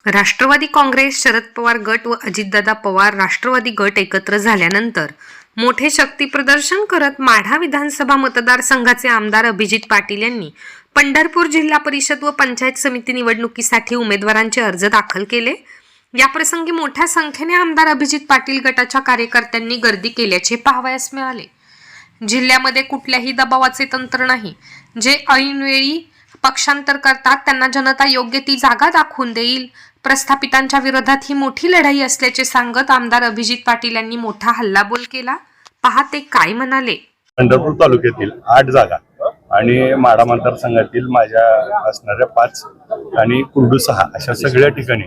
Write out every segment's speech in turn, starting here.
राष्ट्रवादी काँग्रेस, शरद पवार गट व अजितदादा पवार राष्ट्रवादी गट एकत्र झाल्यानंतर मोठे शक्तीप्रदर्शन करत माढा विधानसभा मतदारसंघाचे आमदार अभिजित पाटील यांनी पंढरपूर जिल्हा परिषद व पंचायत समिती निवडणुकीसाठी उमेदवारांचे अर्ज दाखल केले। याप्रसंगी मोठ्या संख्येने आमदार अभिजित पाटील गटाच्या कार्यकर्त्यांनी गर्दी केल्याचे पाहावयास मिळाले। जिल्ह्यामध्ये कुठल्याही दबावाचे तंत्र नाही। जे ऐनवेळी पक्षांतर करतात त्यांना जनता योग्य ती जागा दाखवून देईल। प्रस्थापितांच्या विरोधात ही मोठी लढाई असल्याचे सांगत आमदार अभिजित पाटील यांनी मोठा हल्लाबोल केला। पहा ते काय म्हणाले। पंढरपूर तालुक्यातील 8 जागा आणि माढा मतदारसंघातील माझ्या असणाऱ्या 5 आणि कुर्डू 6 अशा सगळ्या ठिकाणी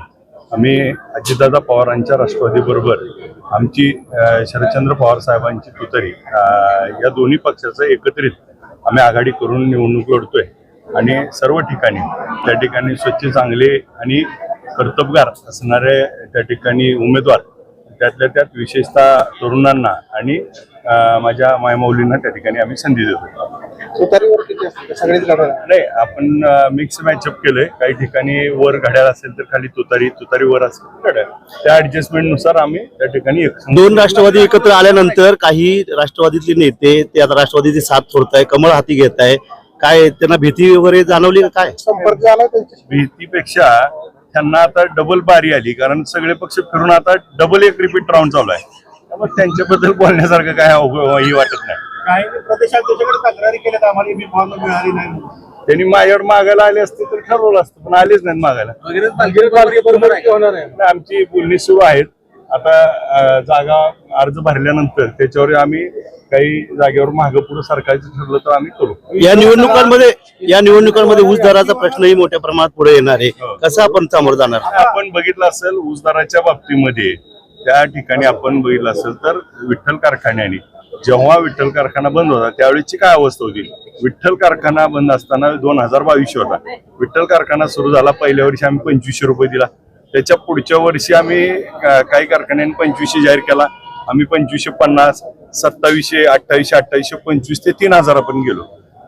आम्ही अजितदादा पवारांच्या राष्ट्रवादी बरोबर आमची शरदचंद्र पवार साहेबांची तुतारी या दोन्ही पक्षाचं एकत्रित आम्ही आघाडी करून निवडणूक लढतोय आणि सर्व ठिकाणी त्या ठिकाणी स्वच्छ चांगले आणि कर्तबगार असणारे त्या ठिकाणी उमेदवार त्यातल्या त्यात विशेषतः तरुणांना आणि माझ्या मायमौलींना त्या ठिकाणी आम्ही संधी देतो। नाही, आपण मिक्स मॅचअप केलंय। काही ठिकाणी वर घड्याळ असेल तर खाली तुतारी वर असेल घड्याळ, त्या ऍडजस्टमेंट नुसार आम्ही त्या ठिकाणी 2 राष्ट्रवादी एकत्र आल्यानंतर काही राष्ट्रवादीतले नेते ते आता राष्ट्रवादीची साथ सोडताय, कमळ हाती घेत आहे, काय त्यांना भीती वगैरे जाणवली का? काय संपर्क झाला? भीतीपेक्षा त्यांना आता डबल बारी आली, कारण सगळे पक्ष फिरून आता डबल एक रिपीट राऊंड चालू आहे। मग त्यांच्याबद्दल बोलण्यासारखं काय ही वाटत नाही। काही प्रदेशाध्यक्षाकडे तक्रारी केल्यात, आम्हाला बी फॉर्म मिळाली नाही। त्यांनी माझ्यावर मागायला आले असते तर ठरवलं असतं, पण आलेच नाहीत मागायला। आमची बोलणी सुरू आहेत। आता जागा अर्ज भरल्यानंतर त्याच्यावर आम्ही काही जागेवर मागं पुढे सरकारचं ठरलं तर आम्ही करू। या निवडणुकांमध्ये ऊस दराचा प्रश्नही मोठ्या प्रमाणात पुढे येणार आहे, कसं आपण सामोरं जाणार? आपण बघितलं असेल ऊस दराच्या बाबतीमध्ये त्या ठिकाणी आपण बघितलं असेल तर विठ्ठल कारखान्याने जेव्हा विठ्ठल कारखाना बंद होता त्यावेळीची काय अवस्था होती? विठ्ठल कारखाना बंद असताना 2022 होता। विठ्ठल कारखाना सुरू झाला, पहिल्या वर्षी आम्ही 2500 रुपये दिला। त्याच्या पुढच्या वर्षी आम्ही काही कारखान्यांनी 2500 जाहीर केला, आम्ही 2550, 2700, 2800, 2825 ते 3000 आपण गेलो।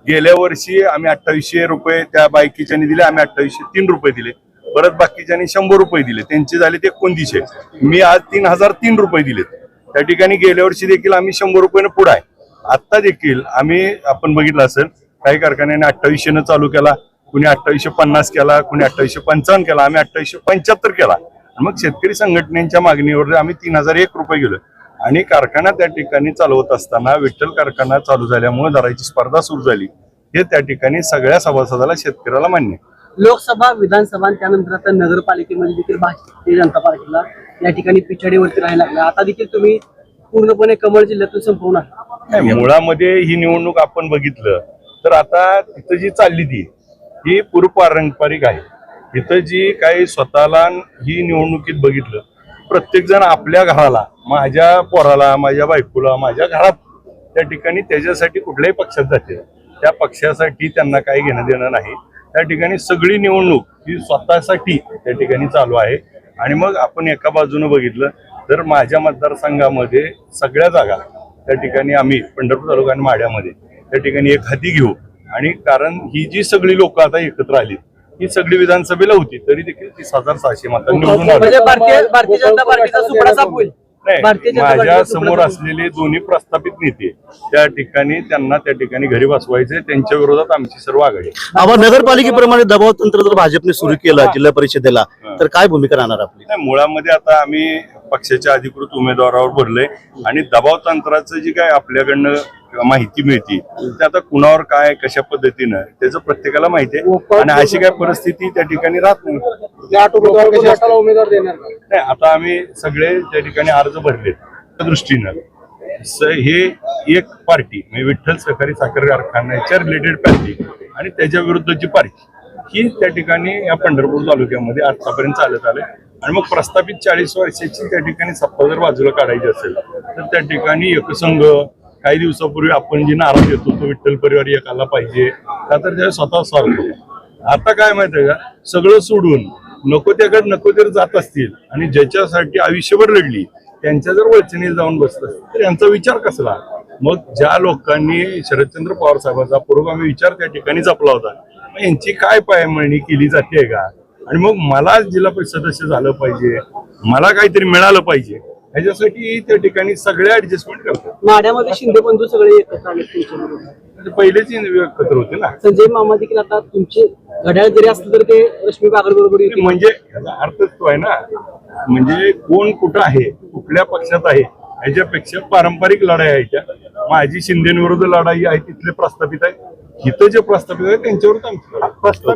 गेल्या वर्षी आम्ही 2800 रुपये त्या बायकीच्यानी दिले, आम्ही 2803 रुपये दिले। परत बाकीच्यांनी 100 रुपये दिले, त्यांचे झाले ते 2900। मी आज 3003 रुपये दिलेत। त्या ठिकाणी गेल्या वर्षी देखील आम्ही 100 रुपयानं पुढे आहे। आता देखील आपण बघितलं असेल काही कारखान्याने 2800 चालू केला, कुणी 2850 केला, कुणी 2855 केला, आम्ही 2875 केला। मग शेतकरी संघटनेच्या मागणीवर आम्ही 3001 रुपये गेलो आणि कारखाना त्या ठिकाणी चालवत असताना विठ्ठल कारखाना चालू झाल्यामुळे दराची स्पर्धा सुरू झाली। हे त्या ठिकाणी सगळ्या सभासदाला शेतकऱ्याला मान्य। लोकसभा, विधानसभा त्यानंतर आता नगरपालिकेमध्ये देखील भारतीय जनता पार्टीला या ठिकाणी पिछाडीवरती राहायला लागला। आता देखील तुम्ही पूर्णपणे कमळ जिल्ह्यातून संपवणार? मुळामध्ये ही निवडणूक आपण बघितलं तर आता तिथं जी चालली ती ही पूर्वपारंपरिक आहे। इथं जी काही स्वतःला ही निवडणुकीत बघितलं, प्रत्येक जण आपल्या घराला, माझ्या पोराला, माझ्या बायकोला, माझ्या घरात त्या ठिकाणी त्याच्यासाठी कुठल्याही पक्षात जाते, त्या पक्षासाठी त्यांना काही घेणं देणं नाही। त्या ठिकाणी सगळी निवडणूक ही स्वतःसाठी त्या ठिकाणी चालू आहे। आणि मग आपण एका बाजूने बघितलं तर माझ्या मतदारसंघामध्ये सगळ्या जागा त्या ठिकाणी आम्ही पंढरपूर तालुका आणि माढ्यामध्ये त्या ठिकाणी एक हाती घेऊ। आणि कारण ही जी सगळी लोक आता एकत्र आली ही सगळी विधानसभेला होती, तरी देखील 30,600 मतांनी निवडून आली। भारतीय जनता पार्टीचा सुपडा साफ होईल? माझ्या समोर असलेले दोन्ही प्रस्थापित नेते त्या ठिकाणी त्यांना त्या ठिकाणी घरी बसवायचे, त्यांच्या विरोधात आमची सर्व आघाडी। नगरपालिकेप्रमाणे दबाव तंत्र जर भाजपने सुरू केलं जिल्हा परिषदेला तर काय भूमिका राहणार आपली? मुळामध्ये आता आम्ही पक्षाच्या अधिकृत उमेदवारावर भरले आणि दबाव तंत्राचं जी काय आपल्याकडनं माहिती मिळते ते आता कुणावर काय कशा पद्धतीनं त्याचं प्रत्येकाला माहिती आहे आणि अशी काय परिस्थिती त्या ठिकाणी राहत नाही। उमेदवार देणार नाही, आता आम्ही सगळे त्या ठिकाणी अर्ज भरले त्या दृष्टीनं हे एक पार्टी म्हणजे विठ्ठल सहकारी साखर कारखान्याच्या रिलेटेड पार्टी आणि त्याच्या विरुद्धची पार्टी ही त्या ठिकाणी या पंढरपूर तालुक्यामध्ये आतापर्यंत चालत आले। आणि मग प्रस्थापित 40 वर्षाची त्या ठिकाणी सत्ता जर बाजूला काढायची असेल तर त्या ठिकाणी एकसंघ काही दिवसापूर्वी आपण जी नारा देतो तो विठ्ठल परिवार एकाला पाहिजे का तर त्या स्वतः स्वार्थ। आता काय माहितीये का, सगळं सोडून नको त्याकडे नको तर जात असतील आणि ज्याच्यासाठी आयुष्यभर लढली त्यांच्या जर वळचणीला जाऊन बसत असतील तर यांचा विचार कसला? मग ज्या लोकांनी शरदचंद्र पवार साहेबांचा पुरोगामी विचार त्या ठिकाणी जपला होता, यांची काय पायमळणी केली जाते का? आणि मग मला जिल्हा परिषद सदस्य झालं पाहिजे, मला काहीतरी मिळालं पाहिजे, ह्याच्यासाठी त्या ठिकाणी सगळे ऍडजस्टमेंट करतात. माढ्यामध्ये शिंदे बंधू सगळे एकत्र आले तुमच्या बरोबर. म्हणजे पहिलेच एकत्र होते ना. संजय मामा देखील आता तुमचे घड्याळ जरी असलं तर ते रश्मी बागड बरोबर येतील. म्हणजे याचा अर्थच तो आहे ना, म्हणजे कोण कुठं आहे, कुठल्या पक्षात आहे, ह्याच्यापेक्षा पारंपरिक लढाई आहे. त्या माझी शिंदेविरुद्ध लढाई आहे, तिथले प्रस्थापित आहे, इथं जे प्रस्थापित आहे त्यांच्यावरच आमची लढाई.